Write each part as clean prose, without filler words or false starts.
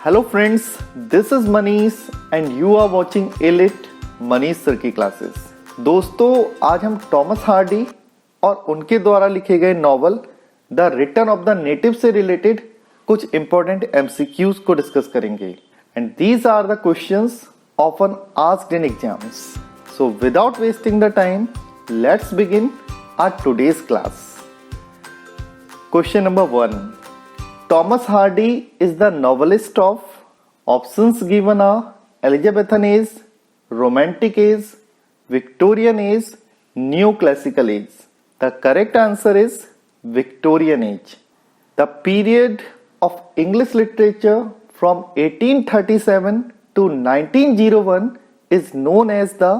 Hello friends, this is Manish and you are watching Elite Manish Sir की classes. दोस्तों आज हम Thomas Hardy और उनके द्वारा लिखे गए novel the return of the native से रिलेटेड कुछ इंपॉर्टेंट MCQs को डिस्कस करेंगे and these are the questions often asked in exams. So without wasting the time let's begin our today's class. Question number 1. Thomas Hardy is the novelist of options given are Elizabethan age, Romantic age, Victorian age, Neoclassical age. The correct answer is Victorian age. The period of English literature from 1837 to 1901 is known as the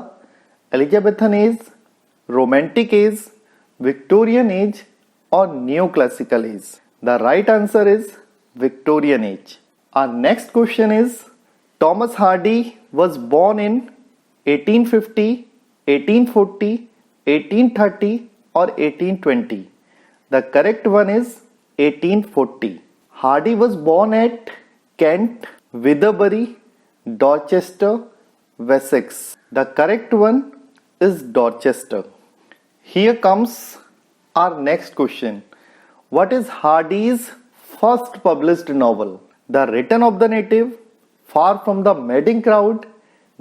Elizabethan age, Romantic age, Victorian age, or Neoclassical age. The right answer is Victorian age. Our next question is Thomas Hardy was born in 1850, 1840, 1830 or 1820. The correct one is 1840. Hardy was born at Kent, Witherbury, Dorchester, Wessex. The correct one is Dorchester. Here comes our next question. What is Hardy's first published novel? The Return of the Native, Far from the Madding Crowd,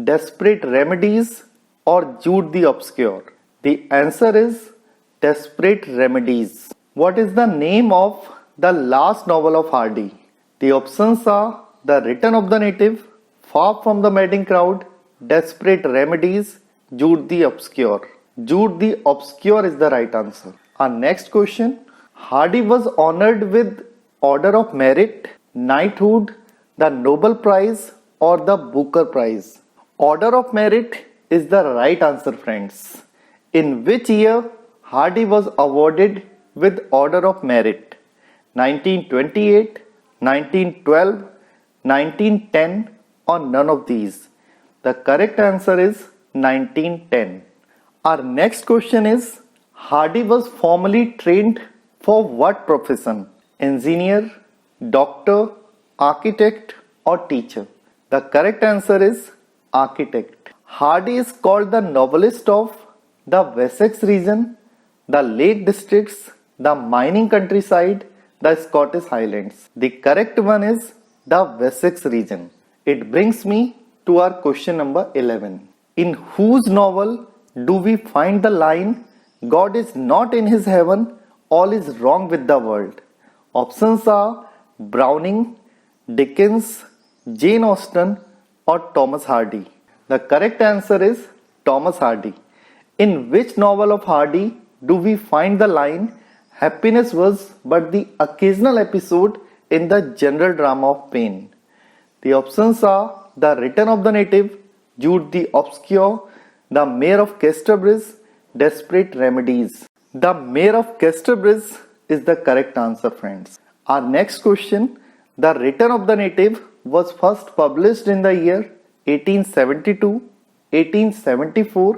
Desperate Remedies, or Jude the Obscure? The answer is Desperate Remedies. What is the name of the last novel of Hardy? The options are The Return of the Native, Far from the Madding Crowd, Desperate Remedies, Jude the Obscure. Jude the Obscure is the right answer. Our next question. Hardy was honored with Order of Merit, Knighthood, the Nobel Prize or the Booker Prize. Order of Merit is the right answer, friends. In which year Hardy was awarded with Order of Merit? 1928, 1912, 1910 or none of these? The correct answer is 1910. Our next question is Hardy was formally trained for what profession? Engineer, doctor, architect or teacher? The correct answer is architect. Hardy is called the novelist of the Wessex region, the Lake Districts, the mining countryside, the Scottish Highlands. The correct one is the Wessex region. It brings me to our question number 11. In whose novel do we find the line God is not in his heaven, all is wrong with the world? Options are Browning, Dickens, Jane Austen or Thomas Hardy. The correct answer is Thomas Hardy. In which novel of Hardy do we find the line happiness was but the occasional episode in the general drama of pain? The options are The Return of the Native, Jude the Obscure, The Mayor of Casterbridge, Desperate Remedies. The Mayor of Casterbridge is the correct answer, friends. Our next question. The Return of the Native was first published in the year 1872, 1874,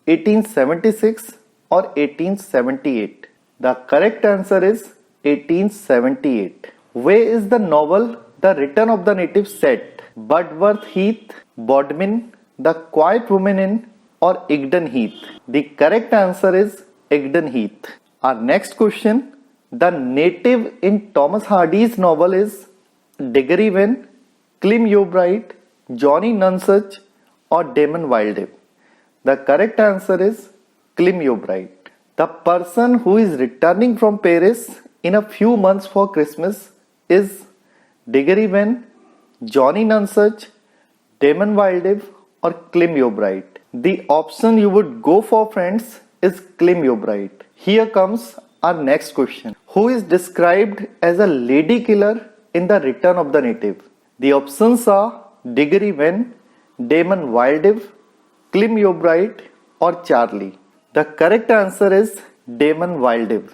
1876 or 1878. The correct answer is 1878. Where is the novel The Return of the Native set? Budworth Heath, Bodmin, The Quiet Woman Inn or Egdon Heath? The correct answer is Egdon Heath. Our next question. The native in Thomas Hardy's novel is Diggory Wen, Clym Yeobright, Johnny Nonsuch or Damon Wildeb? The correct answer is Clym Yeobright. The person who is returning from Paris in a few months for Christmas is Diggory Wen, Johnny Nonsuch, Damon Wildeb or Clym Yeobright? The option you would go for, friends, is Clym Yeobright. Here comes our next question. Who is described as a lady killer in The Return of the Native? The options are Diggory Wen, Damon Wildeb, Clym Yeobright or Charlie. The correct answer is Damon Wildeb.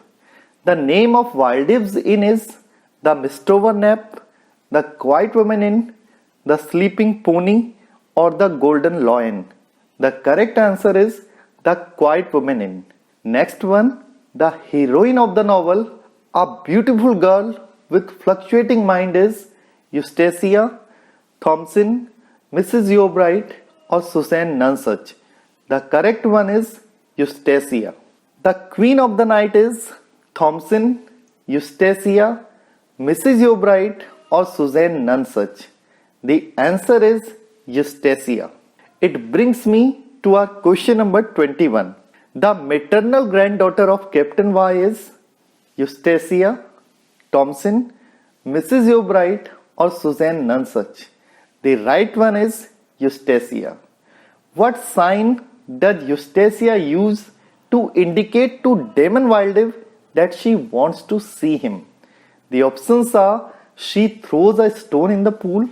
The name of Wildeb's inn is the Mistover Nap, the Quiet Woman Inn, the Sleeping Pony or the Golden Lion? The correct answer is the Quiet Woman Inn. Next one. The heroine of the novel, a beautiful girl with fluctuating mind, is Eustacia, Thompson, Mrs. Yeobright, or Susan Nonsuch? The correct one is Eustacia. The queen of the night is Thompson, Eustacia, Mrs. Yeobright, or Susan Nonsuch? The answer is Eustacia. It brings me to our question number 21. The maternal granddaughter of Captain Y is Eustacia, Thompson, Mrs. Yeobright, or Susan Nonsuch? The right one is Eustacia. What sign does Eustacia use to indicate to Damon Wildave that she wants to see him? The options are: she throws a stone in the pool,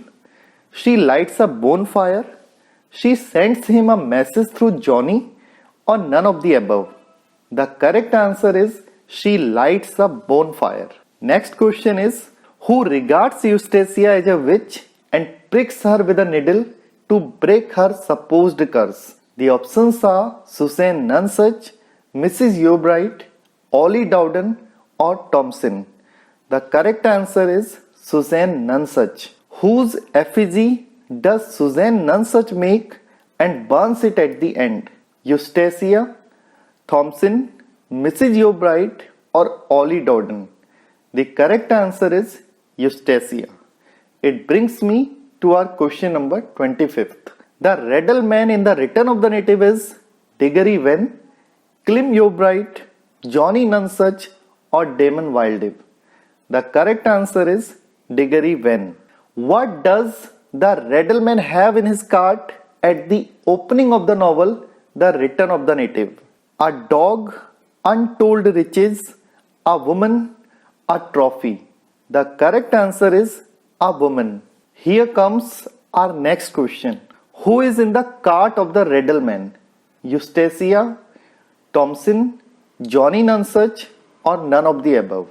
she lights a bonfire, she sends him a message through Johnny, or none of the above. The correct answer is she lights a bonfire. Next question is: who regards Eustacia as a witch and pricks her with a needle to break her supposed curse? The options are Susan Nonsuch, Mrs. Yeobright, Ollie Dowden, or Thompson. The correct answer is Susan Nonsuch. Whose effigy does Susan Nonsuch make and burns it at the end? Eustacia, Thompson, Mrs. Yeobright, or Ollie Dowden? The correct answer is Eustacia. It brings me to our question number 25th. The Riddle Man in the Return of the Native is Diggory Venn, Clem Yeobright, Johnny Nonsuch, or Damon Wildave? The correct answer is Diggory Venn. What does the Riddle Man have in his cart at the opening of the novel The Return of the Native? A dog, untold riches, a woman, a trophy? The correct answer is a woman. Here comes our next question. Who is in the cart of the Riddle Man? Eustacia, Thompson, Johnny Nonsuch, or none of the above?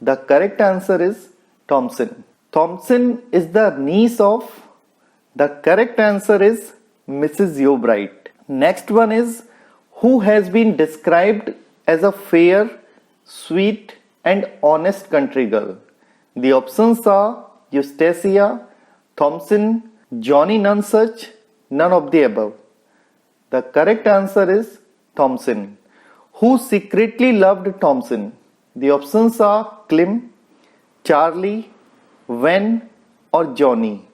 The correct answer is Thompson. Thompson is the niece of. The correct answer is Mrs. Yeobright. Next one is: who has been described as a fair, sweet, and honest country girl? The options are Eustacia, Thompson, Johnny Nonsuch, none of the above. The correct answer is Thompson. Who secretly loved Thompson? The options are Clem, Charlie, Wen, or Johnny?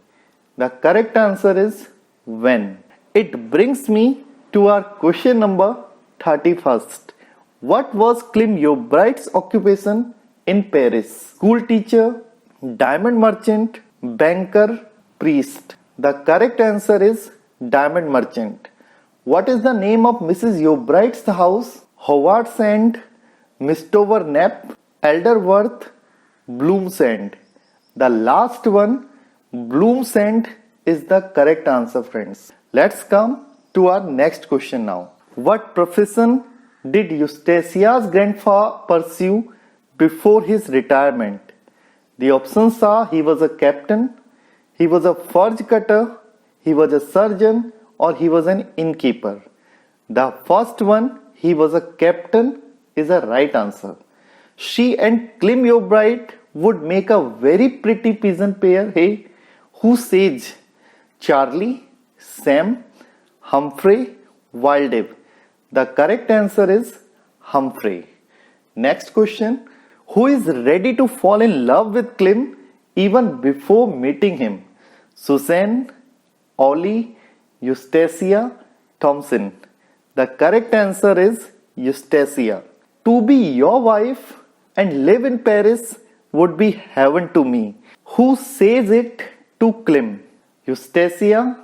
The correct answer is Wen. It brings me to our question number 31st. What was Clem Yeobright's occupation in Paris? School teacher, diamond merchant, banker, priest? The correct answer is diamond merchant. What is the name of Mrs. Yeobright's house? Howard's End, Mistover Knapp, Elderworth, Bloom's End? The last one, Bloom's End, is the correct answer, friends. Let's come to our next question now. What profession did Eustacia's grandfather pursue before his retirement? The options are: he was a captain, he was a forge cutter, he was a surgeon, or he was an innkeeper. The first one, he was a captain, is a right answer. She and Clem Yeobright would make a very pretty pigeon pair. Hey, who says? Charlie, Sam, Humphrey, Wildave? The correct answer is Humphrey. Next question. Who is ready to fall in love with Clem even before meeting him? Susan, Ollie, Eustacia, Thompson? The correct answer is Eustacia. To be your wife and live in Paris would be heaven to me. Who says it to Clem? Eustacia,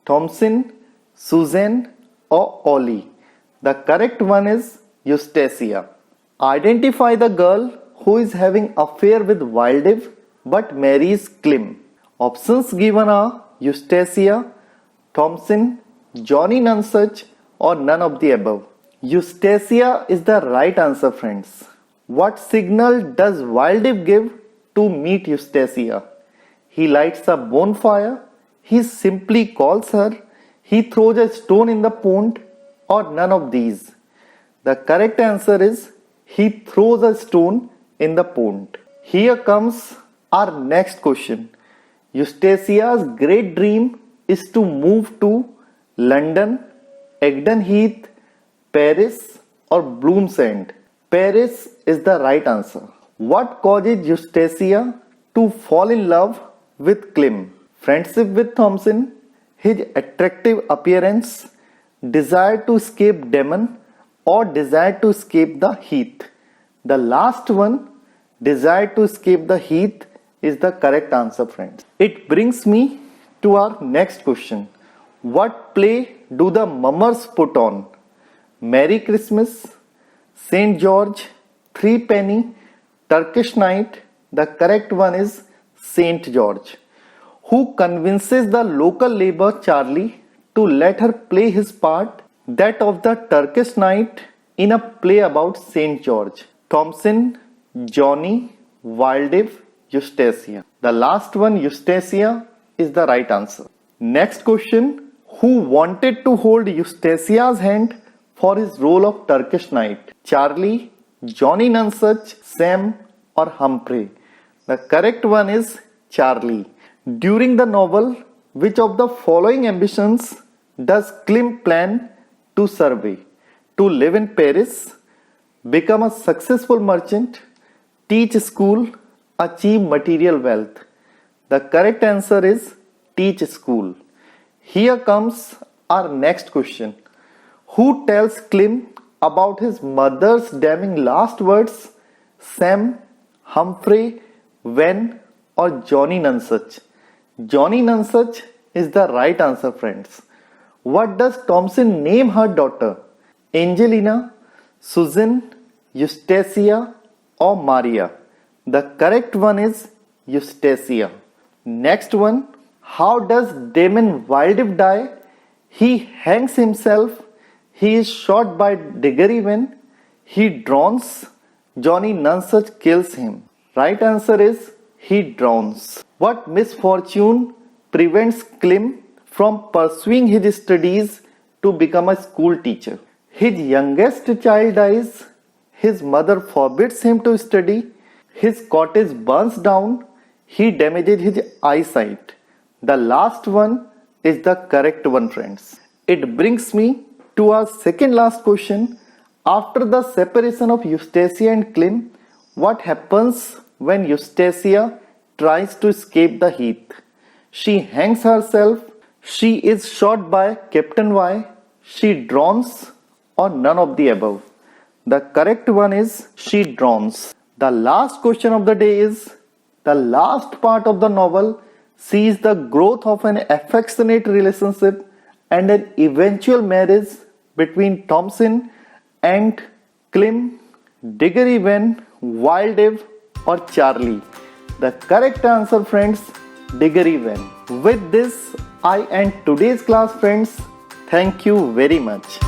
Thompson, Susan, or Ollie? The correct one is Eustacia. Identify the girl who is having affair with Wildave but marries Clem. Options given are Eustacia, Thompson, Johnny Nonsuch, or none of the above. Eustacia is the right answer, friends. What signal does Wildave give to meet Eustacia? He lights a bonfire, he simply calls her, he throws a stone in the pond, or none of these. The correct answer is he throws a stone in the pond. Here comes our next question. Eustasia's great dream is to move to London, Egdon Heath, Paris, or Bloomsend. Paris is the right answer. What causes Eustacia to fall in love with Klim? Friendship with Thompson, his attractive appearance, desire to escape Demon, or desire to escape the Heath? The last one, desire to escape the Heath, is the correct answer, friends. It brings me to our next question. What play do the mummers put on? Merry Christmas, St. George, Three Penny, Turkish Night. The correct one is St. George. Who convinces the local labor Charlie to let her play his part, that of the Turkish Knight, in a play about St. George? Thompson, Johnny, Waldev, Eustacia. The last one, Eustacia, is the right answer. Next question. Who wanted to hold Eustacia's hand for his role of Turkish Knight? Charlie, Johnny Nonsuch, Sam, or Humphrey? The correct one is Charlie. During the novel, which of the following ambitions does Klim plan to survey? To live in Paris, become a successful merchant, teach school, achieve material wealth? The correct answer is teach school. Here comes our next question. Who tells Klim about his mother's damning last words? Sam, Humphrey, Wen, or Johnny Nonsuch? Johnny Nonsuch is the right answer, friends. What does Thompson name her daughter? Angelina, Susan, Eustacia, or Maria? The correct one is Eustacia. Next one. How does Damon Waldev die? He hangs himself. He is shot by Diggory Wen. He drowns. Johnny Nonsuch kills him. Right answer is he drowns. What misfortune prevents Klim from pursuing his studies to become a school teacher? His youngest child dies. His mother forbids him to study. His cottage burns down. He damages his eyesight. The last one is the correct one, friends. It brings me to our second last question. After the separation of Eustacia and Klim, what happens when Eustacia tries to escape the Heath? She hangs herself. She is shot by Captain Y. She drowns, or none of the above? The correct one is she drowns. The last question of the day is, the last part of the novel sees the growth of an affectionate relationship and an eventual marriage between Thompson and Klim, Diggory Wen, Waldev, or Charlie? The correct answer, friends, Diggory Wen. With this, I end today's class, friends. Thank you very much.